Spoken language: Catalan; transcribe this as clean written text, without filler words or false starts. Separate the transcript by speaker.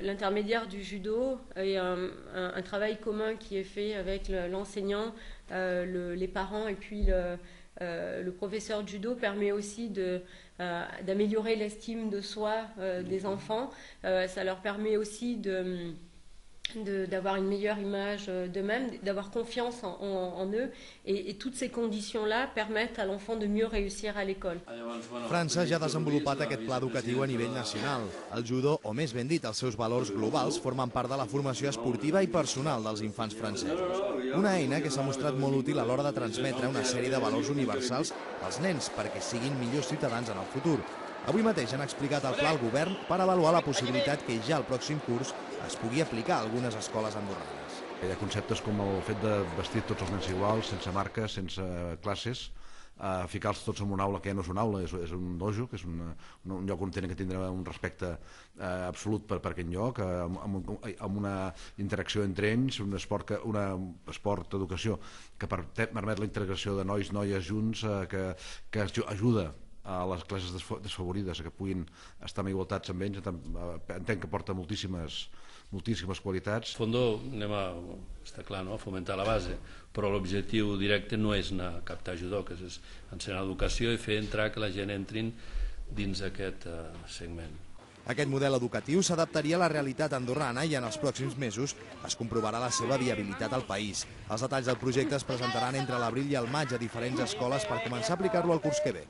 Speaker 1: l'intermédiaire du judo et un travail commun qui est fait avec l'enseignant, les parents et puis le professeur de judo permet aussi d'améliorer l'estime de soi des enfants. Ça leur permet aussi d'avoir une meilleure image d'eux-mêmes, d'avoir confiance en eux, et toutes ces conditions-là permettent à l'enfant de mieux réussir à l'école.
Speaker 2: França ja ha desenvolupat aquest pla educatiu a nivell nacional. El judo, o més ben dit, els seus valors globals, formen part de la formació esportiva i personal dels infants francesos. Una eina que s'ha mostrat molt útil a l'hora de transmetre una sèrie de valors universals als nens perquè siguin millors ciutadans en el futur. Avui mateix han explicat el pla al govern per avaluar la possibilitat que ja el pròxim curs es pugui aplicar a algunes escoles andorranes.
Speaker 3: Hi ha conceptes com el fet de vestir tots els nens iguals, sense marques, sense classes, ficar-los tots en una aula que ja no és una aula, és un dojo, que és un lloc on tenen que tindre un respecte absolut per aquest lloc, amb una interacció entre ells, un esport d'educació que permet la integració de nois, noies junts, que ajuda a les classes desfavorides que puguin estar en igualtats amb ells. Entenc que porta moltíssimes qualitats.
Speaker 4: En fondo està clar, no? Fomentar la base, però l'objectiu directe no és anar a captar judoques, és ensenyar l'educació i fer entrar que la gent entrin dins aquest segment.
Speaker 2: Aquest model educatiu s'adaptaria a la realitat andorrana i en els pròxims mesos es comprovarà la seva viabilitat al país. Els detalls del projecte es presentaran entre l'abril i el maig a diferents escoles per començar a aplicar-lo al curs que ve.